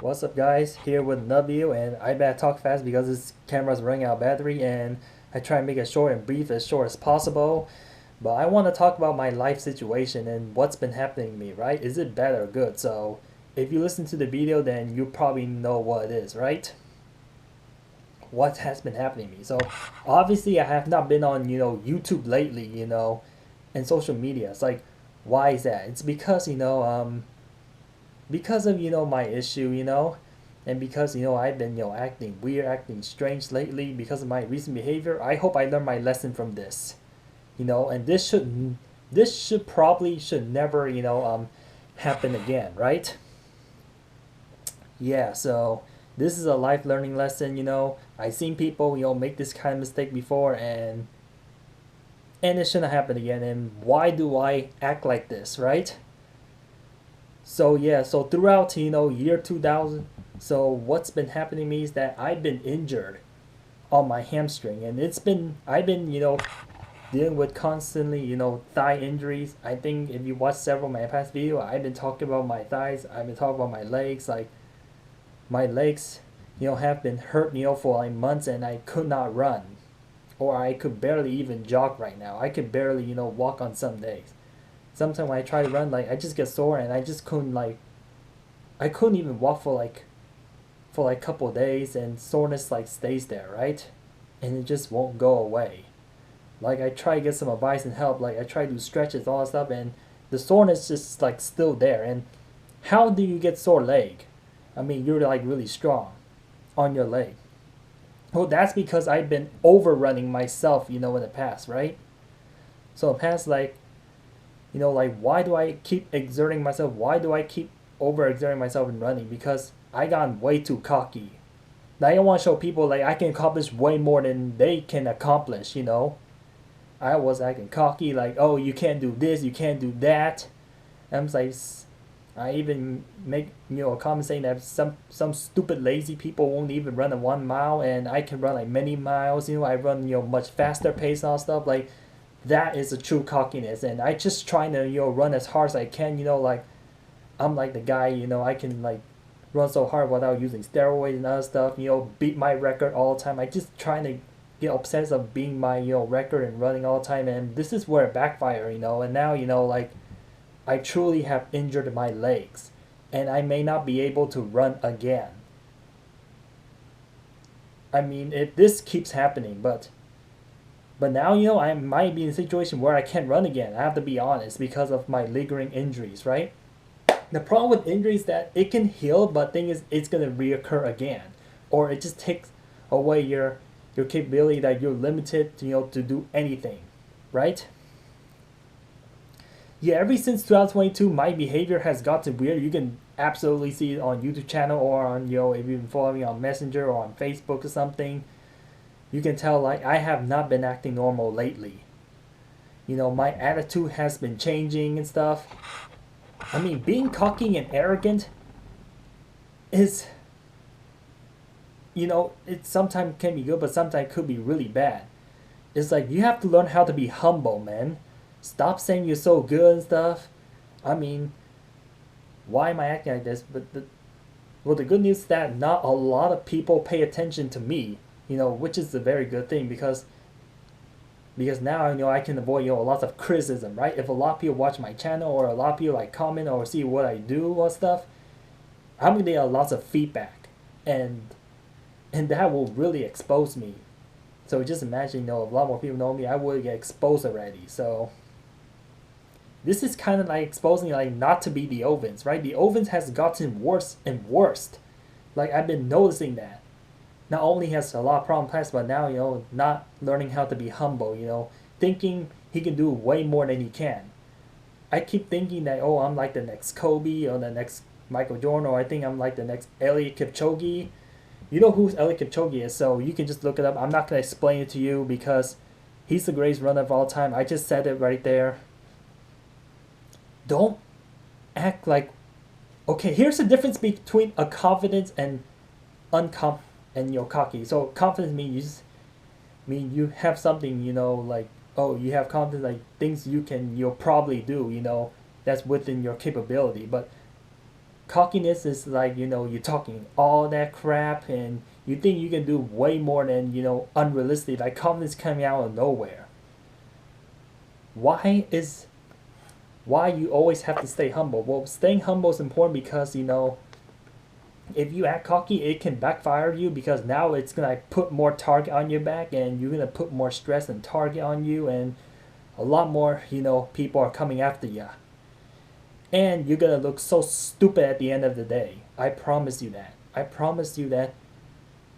What's up, guys? Here with Nabil, and I better talk fast because this camera's running out of battery, and I try and make it short and brief, as short as possible. But I want to talk about my life situation and what's been happening to me, right? Is it bad or good? So if you listen to the video, then you probably know what it is, right? What has been happening to me? So obviously, I have not been on YouTube lately, and social media. It's like, why is that? It's because because of my issue, and because I've been acting weird, acting strange lately because of my recent behavior. I hope I learned my lesson from this, and this should probably should never happen again, right? Yeah, so this is a life learning lesson. I've seen people make this kind of mistake before, and it shouldn't happen again. And why do I act like this, right? So yeah, so throughout year 2000, so what's been happening to me is that I've been injured on my hamstring, and I've been dealing with constantly thigh injuries. I think if you watch several of my past video, I've been talking about my thighs. I've been talking about my legs. Like my legs, have been hurt for like months, and I could not run, or I could barely even jog right now. I could barely walk on some days. Sometimes when I try to run, like I just get sore, and I couldn't even walk for like a couple of days, and soreness like stays there, right? And it just won't go away. Like I try to get some advice and help, like I try to do stretches, all that stuff, and the soreness just like still there. And how do you get sore leg? I mean, you're like really strong on your leg. Well, that's because I've been overrunning myself, in the past, right? So in the past, like like why do I keep exerting myself? Why do I keep overexerting myself in running? Because I got way too cocky. Now I want to show people like I can accomplish way more than they can accomplish. I was acting cocky, like, oh, you can't do this, you can't do that. And I'm like, I even make a comment saying that some stupid lazy people won't even run a 1 mile, and I can run like many miles. I run much faster pace and all stuff. Like that is a true cockiness, and I just trying to run as hard as I can. Like I'm like the guy. I can like run so hard without using steroids and other stuff. Beat my record all the time. I just trying to get obsessed of being my record and running all the time, and this is where it backfire. And now like I truly have injured my legs, and I may not be able to run again. I mean, if this keeps happening, but now I might be in a situation where I can't run again. I have to be honest because of my lingering injuries, right? The problem with injuries is that it can heal, but thing is it's gonna reoccur again, or it just takes away your capability that you're limited to do anything, right? Yeah, ever since 2022, my behavior has gotten weird. You can absolutely see it on YouTube channel or on if you've been following me on Messenger or on Facebook or something. You can tell like I have not been acting normal lately. My attitude has been changing and stuff. I mean, being cocky and arrogant is it sometimes can be good, but sometimes could be really bad. It's like you have to learn how to be humble, man. Stop saying you're so good and stuff. I mean, why am I acting like this? But the good news is that not a lot of people pay attention to me, which is a very good thing because now I can avoid lots of criticism, right? If a lot of people watch my channel or a lot of people like comment or see what I do or stuff, I'm gonna get lots of feedback, and that will really expose me. So just imagine, a lot more people know me, I would get exposed already. So this is kind of like exposing like not to be the Ovens, right? The Ovens has gotten worse and worse. Like I've been noticing that. Not only has a lot of problem past, but now not learning how to be humble. Thinking he can do way more than he can. I keep thinking that I'm like the next Kobe or the next Michael Jordan, or I think I'm like the next Eliud Kipchoge. You know who Eliud Kipchoge is, so you can just look it up. I'm not gonna explain it to you because he's the greatest runner of all time. I just said it right there. Don't act like okay. Here's the difference between a confidence and uncom and cocky. So confidence mean you have something like oh you have confidence like things you can you'll probably do that's within your capability. But Cockiness is like, you're talking all that crap and you think you can do way more than, unrealistic. Like confidence coming out of nowhere. Why is why you always have to stay humble? Well, staying humble is important because, if you act cocky, it can backfire you because now it's gonna put more target on your back and you're gonna put more stress and target on you and a lot more, people are coming after you. And you're gonna look so stupid at the end of the day. I promise you that. I promise you that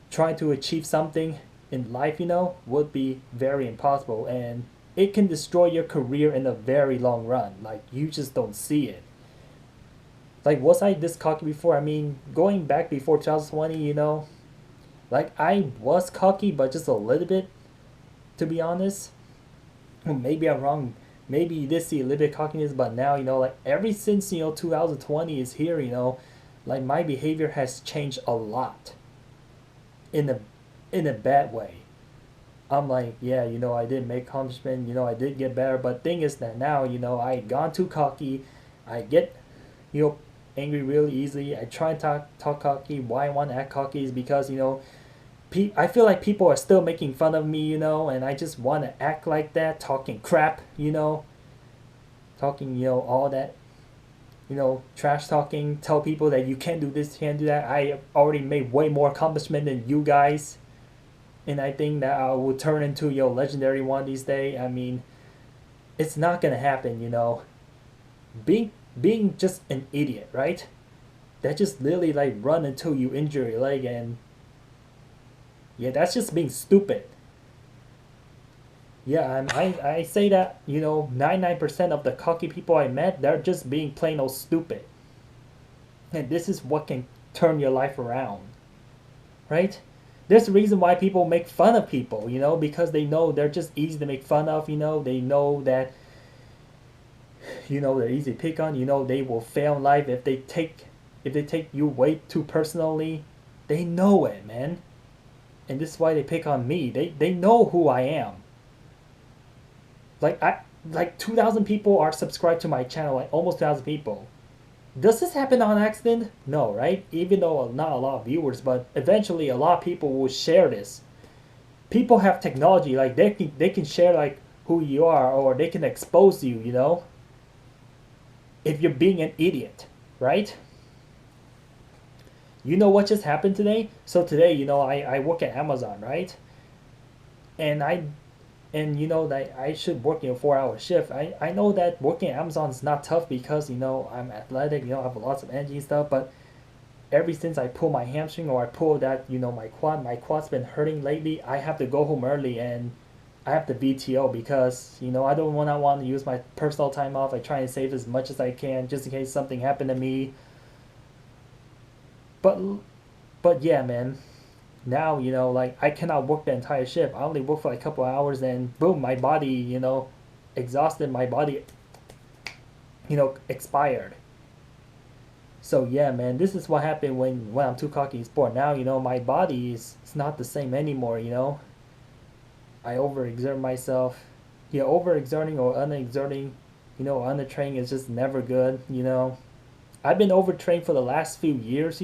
trying to achieve something in life, would be very impossible and it can destroy your career in a very long run. Like you just don't see it. Like was I this cocky before? I mean, going back before 2020, like I was cocky, but just a little bit, to be honest. Well, maybe I'm wrong. Maybe you did see a little bit of cockiness, but now, like ever since, 2020 is here, like my behavior has changed a lot in a bad way. I'm like, yeah, I did make accomplishment, I did get better, but thing is that now, I gone too cocky. I get, you know, angry really easily. I try and talk cocky. Why I want to act cocky is because, I feel like people are still making fun of me, and I just want to act like that, talking crap, talking, all that, trash talking, tell people that you can't do this, can't do that. I already made way more accomplishment than you guys, and I think that I will turn into legendary one these days. I mean, it's not gonna happen, Being just an idiot, right? That just literally like run until you injure your leg, and yeah, that's just being stupid. Yeah, and I say that, 99% of the cocky people I met, they're just being plain old stupid. And this is what can turn your life around, right? There's a reason why people make fun of people, because they know they're just easy to make fun of, they know that, they're easy to pick on, they will fail in life if they take you way too personally. They know it, man. And this is why they pick on me. They know who I am. Like 2,000 people are subscribed to my channel, like almost 2,000 people. Does this happen on accident? No, right? Even though not a lot of viewers, but eventually a lot of people will share this. People have technology, like they can share like who you are, or they can expose you, if you're being an idiot, right? You know what just happened today? So today, I work at Amazon, right? And that I should work 4-hour shift. I know that working at Amazon is not tough because I'm athletic, I have lots of energy and stuff, but ever since I pull my hamstring or I pull that, my quad's been hurting lately. I have to go home early and I have to VTO because I don't want to use my personal time off. I try and save as much as I can just in case something happened to me. But but yeah, man. Now like I cannot work the entire shift. I only work for like a couple hours and boom, my body exhausted. My body expired. So yeah, man, this is what happened when I'm too cocky in sport. Now my body is it's not the same anymore. I overexert myself. Yeah, overexerting or underexerting, undertraining is just never good. I've been overtrained for the last few years.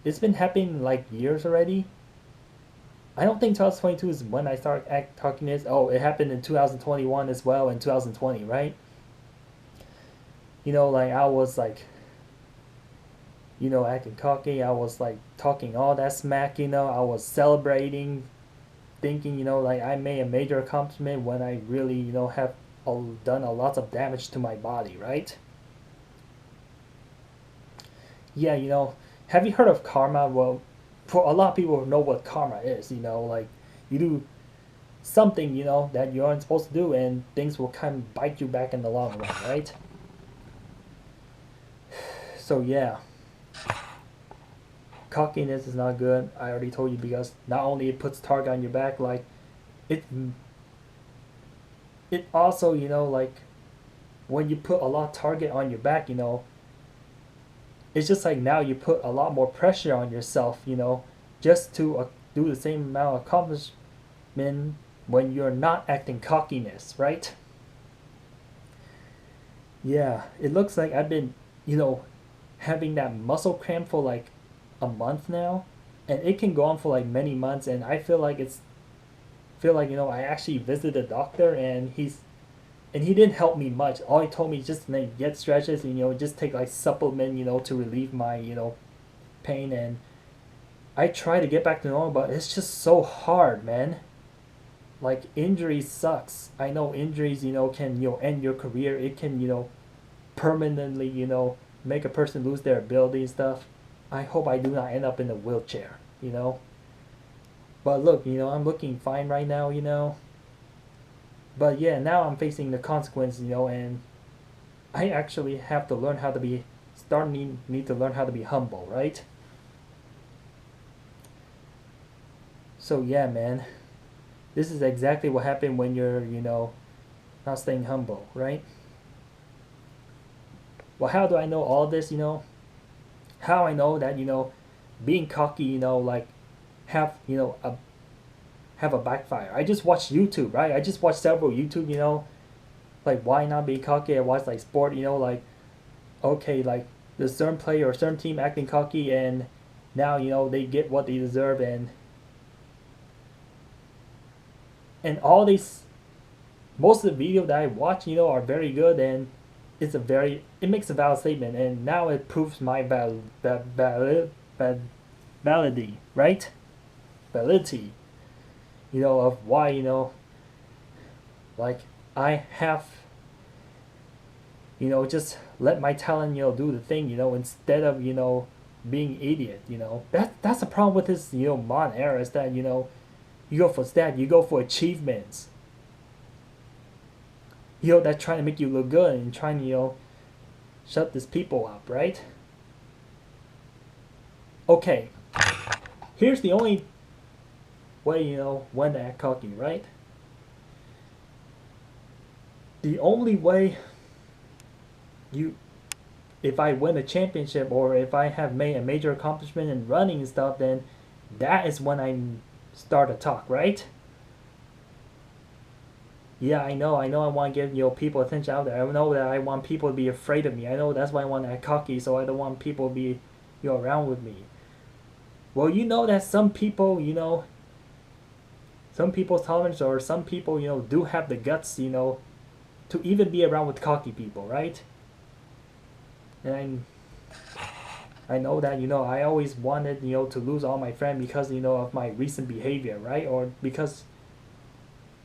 It's been happening like years already. I don't think 2022 is when I start talking this. Oh, it happened in 2021 as well, and 2020, right? Like I was like, acting cocky. I was like talking all that smack. I was celebrating, thinking, like I made a major accomplishment when I really, have done a lot of damage to my body, right? Yeah, have you heard of karma? Well, for a lot of people know what karma is. Like you do something, that you aren't supposed to do, and things will kind of bite you back in the long run, right? So yeah, cockiness is not good. I already told you because not only it puts target on your back, like it it also like when you put a lot of target on your back, it's just like now you put a lot more pressure on yourself, just to do the same amount of accomplishment when you're not acting cockiness, right? Yeah, it looks like I've been, having that muscle cramp for like a month now, and it can go on for like many months, and I feel like I actually visited a doctor, and he didn't help me much. All he told me is just get stretches and just take like supplement to relieve my pain, and I try to get back to normal, but it's just so hard, man. Like injuries sucks. I know injuries can end your career. It can permanently make a person lose their ability and stuff. I hope I do not end up in a wheelchair. But look, I'm looking fine right now. But yeah, now I'm facing the consequence, and I actually have to learn how to be starting need to learn how to be humble, right? So yeah, man, this is exactly what happened when you're not staying humble, right? Well, how do I know all this? How I know that being cocky, like have a backfire. I just watched YouTube, right? I just watched several YouTube, like why not be cocky. I watched like sport, like okay, like the certain player or certain team acting cocky, and now they get what they deserve, and all these most of the video that I watch, are very good, and it makes a valid statement, and now it proves my validity, right? Validity, of why like I have just let my talent do the thing, instead of being idiot. That's the problem with this modern era, is that you go for stat, you go for achievements. That's trying to make you look good and trying to shut these people up, right? Okay, here's the only way when to act cocky, right? The only way you if I win a championship, or if I have made a major accomplishment in running and stuff, then that is when I start to talk, right? Yeah, I know I want to give people attention out there. I know that I want people to be afraid of me. I know that's why I want to act cocky, so I don't want people to be around with me. Well, that some people's tolerance, or some people do have the guts to even be around with cocky people, right? And I know that I always wanted to lose all my friends because of my recent behavior, right? Or because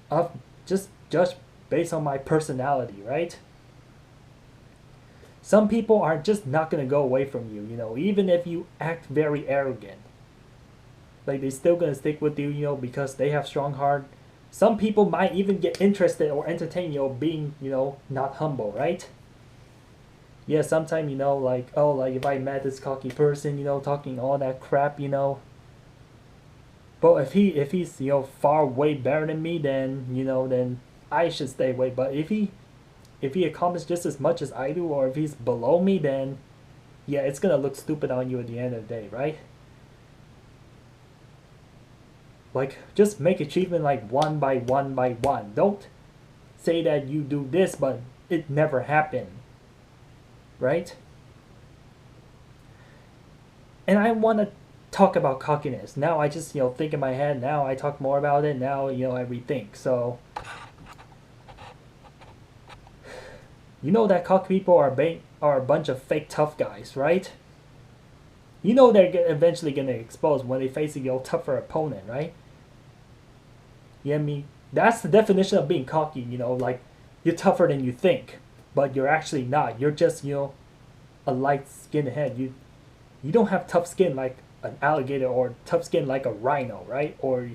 of just based on my personality, right? Some people are just not gonna go away from you, even if you act very arrogant. Like they still gonna stick with you, because they have strong heart. Some people might even get interested or entertained, being not humble, right? Yeah, sometimes like, oh, like if I met this cocky person, talking all that crap. But if he's far way better than me, then I should stay away. But if he accomplishes just as much as I do, or if he's below me, then yeah, it's gonna look stupid on you at the end of the day, right? Like just make achievement like one by one by one. Don't say that you do this, but it never happened, right? And I want to talk about cockiness. Now I just think in my head. Now I talk more about it. Now I rethink. So that cocky people are a bunch of fake tough guys, right? They're eventually gonna expose when they face a tougher opponent, right? Yeah, I mean that's the definition of being cocky. Like you're tougher than you think, but you're actually not. You're just a light skinned head. You don't have tough skin like an alligator, or tough skin like a rhino, right? Or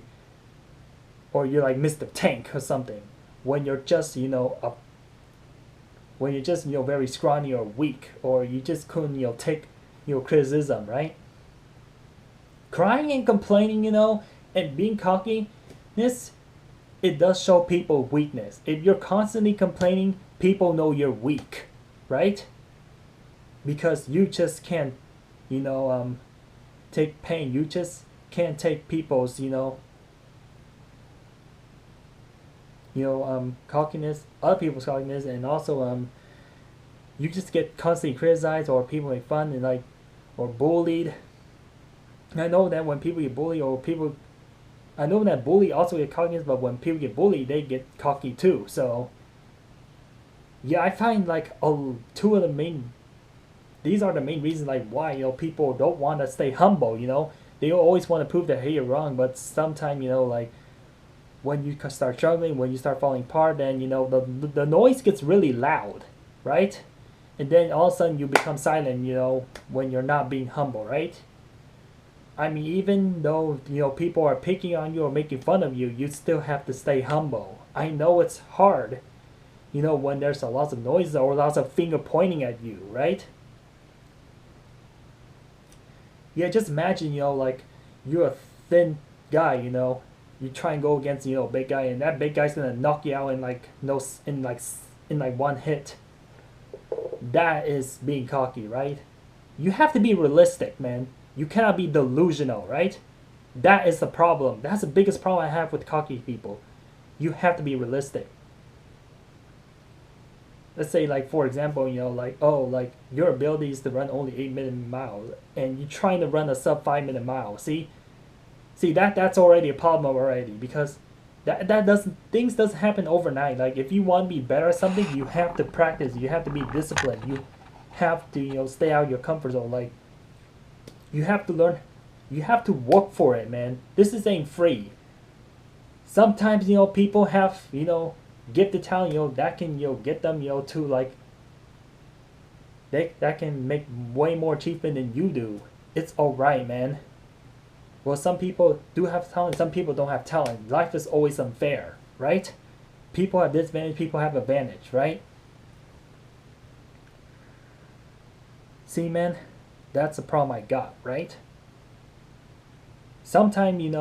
you're like Mr. Tank or something. When you're just very scrawny or weak, or you just couldn't take criticism, right? Crying and complaining, and being cocky, this it does show people weakness. If you're constantly complaining, people know you're weak, right? Because you just can't you know take pain. You just can't take people's cockiness, other people's cockiness, and also you just get constantly criticized or people make fun and like or bullied. And I know that when people get bullied or people, I know that bully also get cocky, but when people get bullied, they get cocky too. So yeah, I find like two of the main, these are the main reasons like why people don't want to stay humble. They always want to prove that hey you're wrong, but sometimes like when you start struggling, when you start falling apart, then the noise gets really loud, right? And then all of a sudden you become silent, when you're not being humble, right? I mean, even though people are picking on you or making fun of you, you still have to stay humble. I know it's hard, when there's a lot of noise or lots of finger pointing at you, right? Yeah, just imagine, like you're a thin guy, you try and go against a big guy, and that big guy's gonna knock you out in like no in like one hit. That is being cocky, right? You have to be realistic, man. You cannot be delusional, right? That is the problem. That's the biggest problem I have with cocky people. You have to be realistic. Let's say, like, for example, like, oh, like, your ability is to run only 8-minute miles, and you're trying to run a sub 5-minute mile. See, that's already a problem already, because that doesn't things doesn't happen overnight. Like, if you want to be better at something, you have to practice. You have to be disciplined. You have to stay out of your comfort zone. Like, you have to learn. You have to work for it, man. This ain't free. Sometimes people have gifted talent that can get them to like that can make way more achievement than you do. It's alright, man. Well, some people do have talent, some people don't have talent. Life is always unfair, right? People have disadvantage, people have advantage, right? See, man, that's the problem I got, right? Sometimes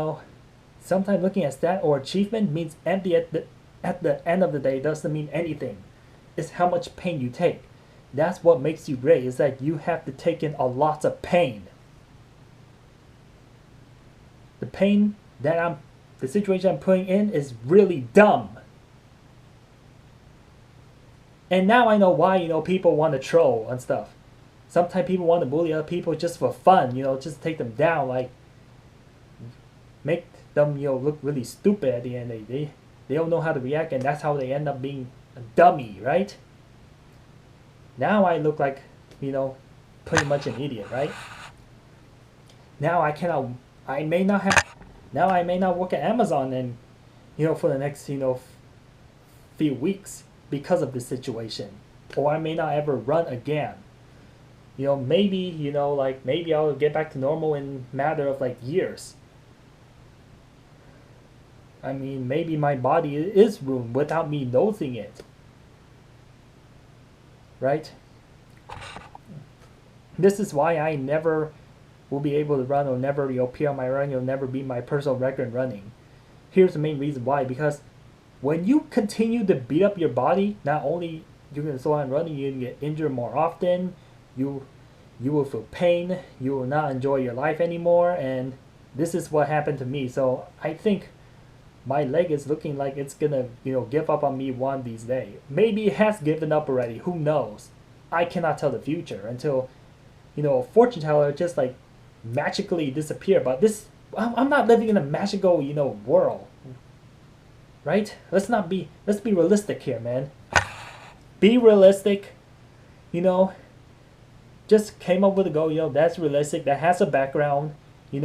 sometimes looking at stat or achievement means empty at the end of the day. Doesn't mean anything. It's how much pain you take. That's what makes you great, is that you have to take in a lot of pain. The situation I'm putting in is really dumb. And now I know why, people want to troll and stuff. Sometimes people want to bully other people just for fun, just take them down, like make them, look really stupid at the end of the day. They don't know how to react, and that's how they end up being a dummy, right? Now I look like, pretty much an idiot, right? Now I may not work at Amazon and, for the next, few weeks because of this situation. Or I may not ever run again. Maybe, maybe I'll get back to normal in a matter of like years. I mean, maybe my body is ruined without me noticing it. Right? This is why I never will be able to run or never appear on my run. You'll never beat my personal record in running. Here's the main reason why. Because when you continue to beat up your body, not only you're going to slow down running, you're going to get injured more often. You will feel pain. You will not enjoy your life anymore. And this is what happened to me. So I think my leg is looking like it's gonna, give up on me one of these days. Maybe it has given up already. Who knows? I cannot tell the future until, a fortune teller just like magically disappear. But I'm not living in a magical, world. Right? Let's be realistic here, man. Be realistic. Just came up with a goal, that's realistic. That has a background. Be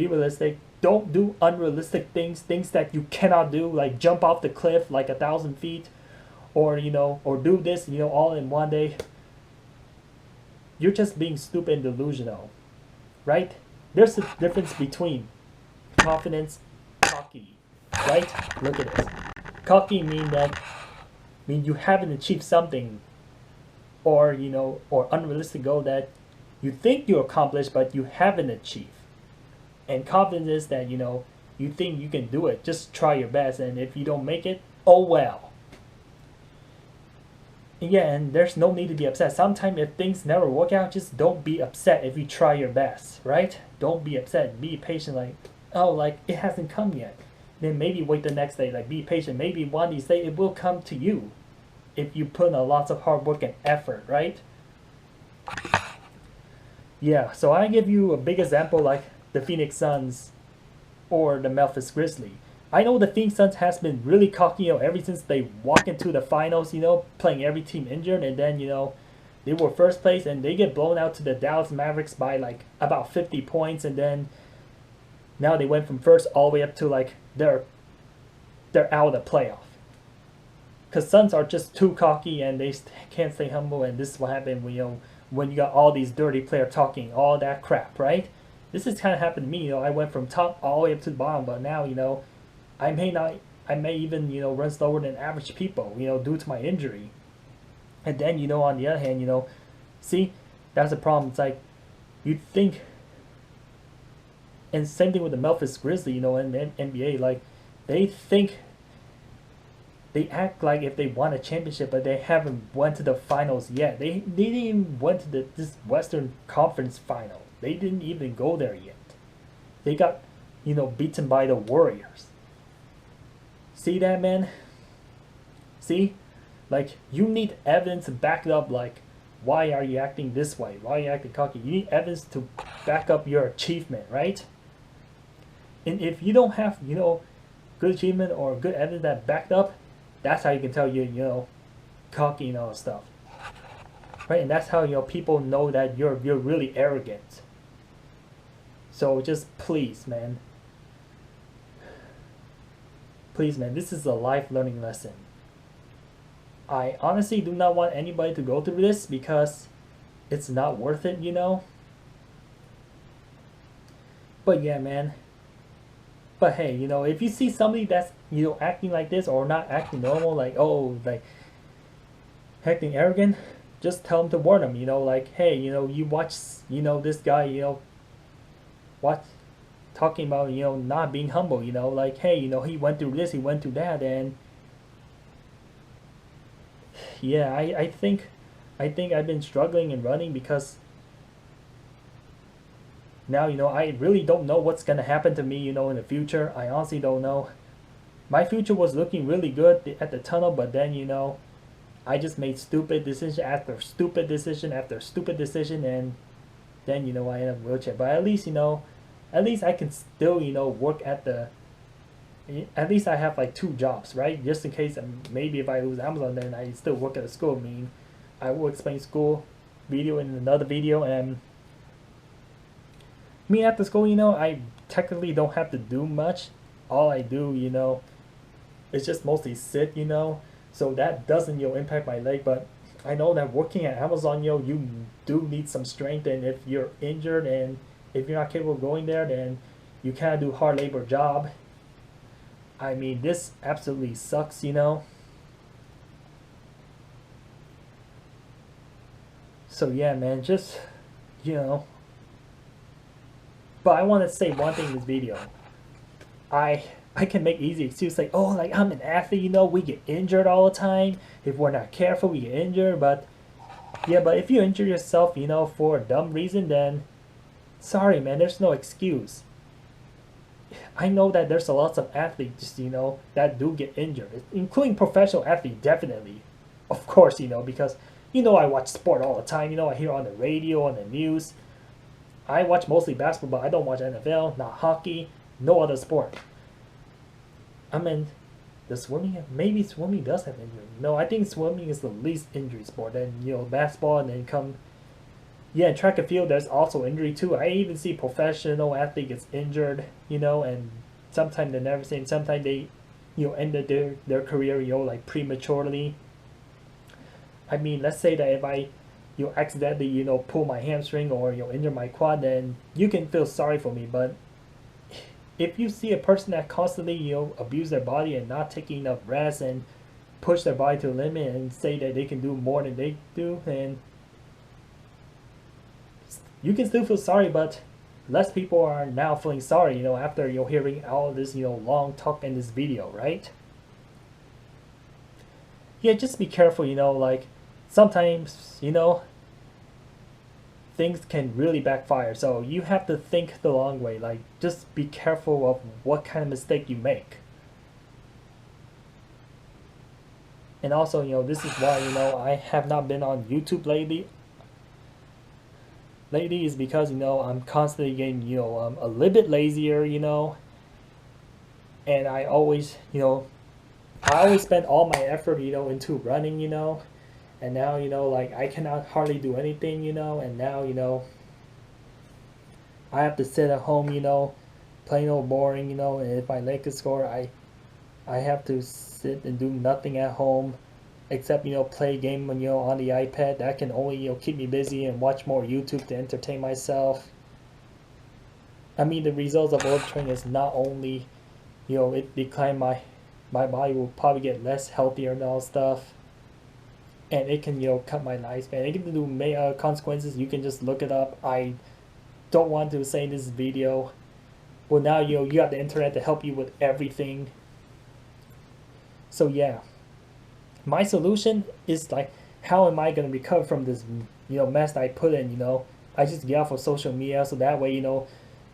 realistic. Don't do unrealistic things that you cannot do, like jump off the cliff like 1,000 feet, or or do this, all in one day. You're just being stupid and delusional, right? There's a difference between confidence, cocky, right? Look at this. Cocky mean you haven't achieved something, or or unrealistic goal that you think you accomplished but you haven't achieved. And confidence is that, you think you can do it. Just try your best. And if you don't make it, oh well. And yeah, and there's no need to be upset. Sometimes if things never work out, just don't be upset if you try your best, right? Don't be upset. Be patient, like, oh, like, it hasn't come yet. Then maybe wait the next day. Like, be patient. Maybe one of these days it will come to you. if you put in a lots of hard work and effort, right? Yeah, so I give you a big example like the Phoenix Suns or the Memphis Grizzlies. I know the Phoenix Suns has been really cocky, ever since they walk into the finals, playing every team injured, and then, they were first place and they get blown out to the Dallas Mavericks by like about 50 points, and then now they went from first all the way up to like they're out of the playoff. Because Suns are just too cocky and they can't stay humble, and this is what happened when you got all these dirty players talking all that crap, right? This has kind of happened to me. I went from top all the way up to the bottom, but now I may even run slower than average people, due to my injury. And then on the other hand, see, that's the problem. It's like you'd think, and same thing with the Memphis Grizzlies, in the NBA, like they act like if they won a championship, but they haven't went to the finals yet. They didn't even went to this Western Conference final. They didn't even go there yet. They got beaten by the Warriors. See that, man? See, like you need evidence to back it up. Like, why are you acting this way? Why are you acting cocky? You need evidence to back up your achievement, right? And if you don't have good achievement or good evidence that backed up, that's how you can tell you cocky and all that stuff, right? And that's how people know that you're really arrogant. So just please, man, this is a life learning lesson. I honestly do not want anybody to go through this because it's not worth it, But yeah, man. But hey, if you see somebody that's acting like this or not acting normal, like acting arrogant, just tell them to warn them. Like, hey, you watch this guy what talking about not being humble. Like, hey, he went through this, he went through that, and yeah, I think I've been struggling and running because now I really don't know what's gonna happen to me in the future. I honestly don't know. My future was looking really good at the tunnel, but then I just made stupid decision after stupid decision after stupid decision, and then I ended up in a wheelchair. But at least I can still work at the. At least I have like 2 jobs, right? Just in case maybe if I lose Amazon, then I still work at a school. I mean, I will explain school video in another video, and me at the school, I technically don't have to do much. All I do, is just mostly sit, so that doesn't impact my leg. But I know that working at Amazon, you do need some strength, and if you're injured and if you're not capable of going there, then you can't do hard labor job. I mean, this absolutely sucks, So yeah, man, just But I want to say one thing in this video. I can make easy excuses like, oh, like I'm an athlete, we get injured all the time. If we're not careful, we get injured. But yeah, but if you injure yourself, for a dumb reason, then sorry, man, there's no excuse. I know that there's a lot of athletes, that do get injured, including professional athletes, definitely. Of course, because I watch sport all the time. I hear on the radio, on the news. I watch mostly basketball, but I don't watch NFL, not hockey, no other sport. I mean, the swimming, maybe swimming does have injury. No, I think swimming is the least injury sport. Then, basketball, and then yeah, in track and field, there's also injury too. I even see professional athlete gets injured, and sometimes they never say, sometimes they, ended their career, like prematurely. I mean, let's say that if I, accidentally, pull my hamstring or, injure my quad, then you can feel sorry for me. But if you see a person that constantly, abuse their body and not taking enough rest and push their body to the limit and say that they can do more than they do, then you can still feel sorry, but less people are now feeling sorry, after hearing all this, long talk in this video, right? Yeah, just be careful, like sometimes, things can really backfire. So you have to think the long way. Like, just be careful of what kind of mistake you make. And also, this is why, I have not been on YouTube lately. Lately is because, I'm constantly getting, a little bit lazier, and I always spend all my effort, into running, and now, like I cannot hardly do anything, and now, I have to sit at home, plain old boring, and if my Lakers score, I have to sit and do nothing at home except play a game on the iPad. That can only keep me busy and watch more YouTube to entertain myself. I mean, the results of overtraining is not only it decline my body will probably get less healthier and all stuff, and it can cut my lifespan. It can do consequences. You can just look it up. I don't want to say in this video. Well, now you got the internet to help you with everything. So yeah, my solution is like, how am I gonna recover from this mess that I put in? I just get off of social media so that way no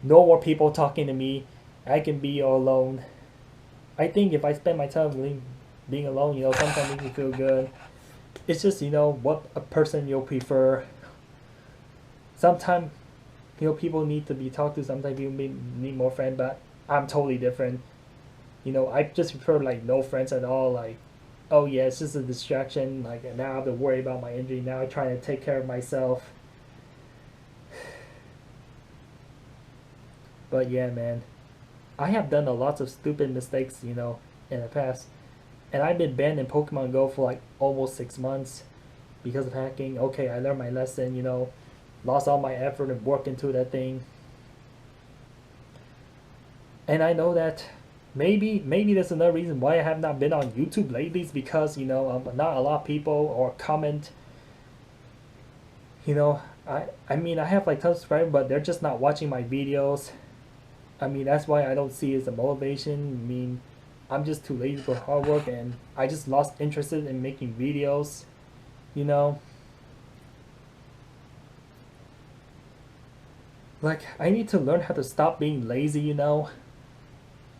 more people talking to me. I can be alone. I think if I spend my time being alone, sometimes makes me feel good. It's just what a person you'll prefer. Sometimes people need to be talked to. Sometimes people need more friends, but I'm totally different. I just prefer like no friends at all. Like, oh yeah, it's just a distraction. Like now I have to worry about my injury. Now I'm trying to take care of myself. But yeah, man, I have done a lots of stupid mistakes, in the past, and I've been banned in Pokemon Go for like almost 6 months because of hacking. Okay, I learned my lesson. Lost all my effort and work into that thing, and I know that maybe that's another reason why I have not been on YouTube lately. Is because not a lot of people or comment. I mean I have like tons of subscribers, but they're just not watching my videos. I mean that's why I don't see it as a motivation. I mean I'm just too lazy for hard work, and I just lost interest in making videos. You know, like I need to learn how to stop being lazy.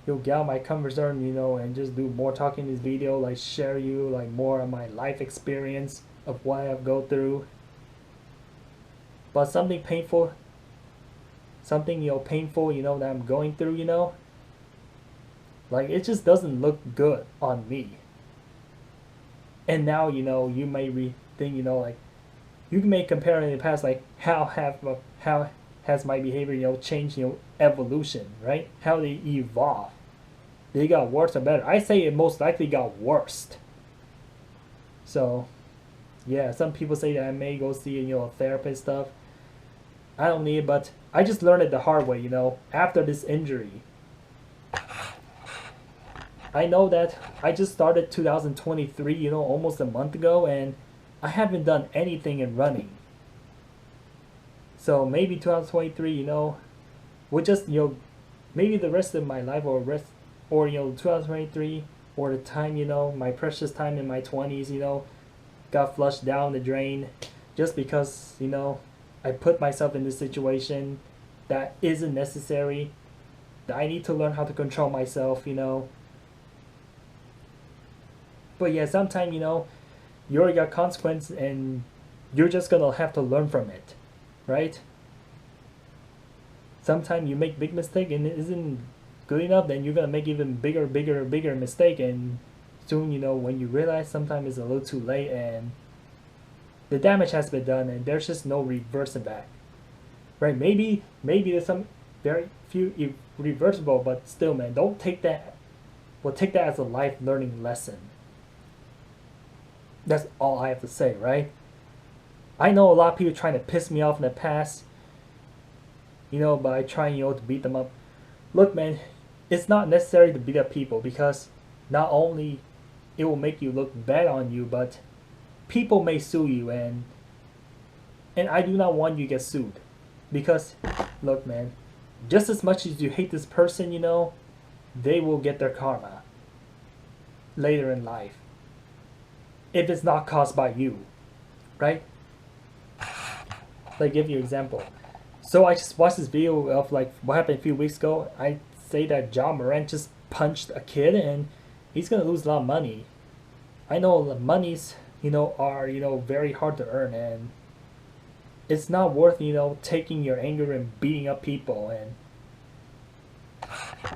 You'll get out my comfort zone, and just do more talking in this video, like share you like more of my life experience of what I've go through. But something painful, painful, that I'm going through, like it just doesn't look good on me. And now, you may think, like you may compare in the past, like how has my behavior, changed, evolution, right? How they evolve. They got worse or better. I say it most likely got worse. So, yeah, some people say that I may go see, a therapist stuff. I don't need it, but I just learned it the hard way, after this injury. I know that I just started 2023, almost a month ago, and I haven't done anything in running. So maybe 2023, would just, maybe the rest of my life or 2023 or the time, my precious time in my 20s, got flushed down the drain just because, I put myself in this situation that isn't necessary, that I need to learn how to control myself, But yeah, sometimes, you already got consequence and you're just gonna have to learn from it, right? Sometimes you make big mistake and it isn't good enough, then you're gonna make even bigger mistake, and soon, when you realize, sometimes it's a little too late and the damage has been done and there's just no reversing back, right? Maybe there's some very few reversible, but still, man, don't take that. Well, take that as a life learning lesson. That's all I have to say, right? I know a lot of people trying to piss me off in the past, by trying, to beat them up. Look, man, it's not necessary to beat up people, because not only it will make you look bad on you, but people may sue you, and I do not want you to get sued. Because, look, man, just as much as you hate this person, they will get their karma later in life. If it's not caused by you, right? Like, give you an example. So I just watched this video of like what happened a few weeks ago. I say that Ja Morant just punched a kid and he's gonna lose a lot of money. I know the monies, are, very hard to earn, and it's not worth, taking your anger and beating up people. And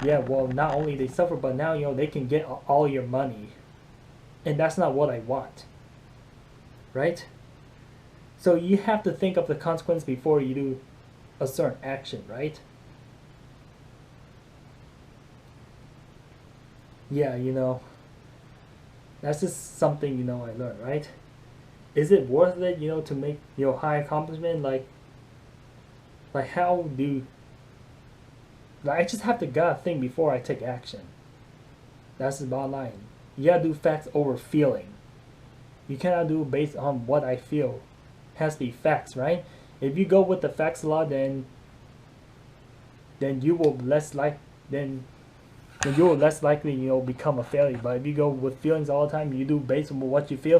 yeah, well, not only they suffer, but now, they can get all your money. And that's not what I want. Right? So you have to think of the consequence before you do a certain action, right? Yeah, that's just something, I learned, right? Is it worth it, to make, high accomplishment? Like how do, like, I just have to gotta think before I take action. That's the bottom line. You gotta do facts over feeling. You cannot do based on what I feel. It has to be facts, right? If you go with the facts a lot, then you will less like then you will less likely, become a failure. But if you go with feelings all the time, you do based on what you feel.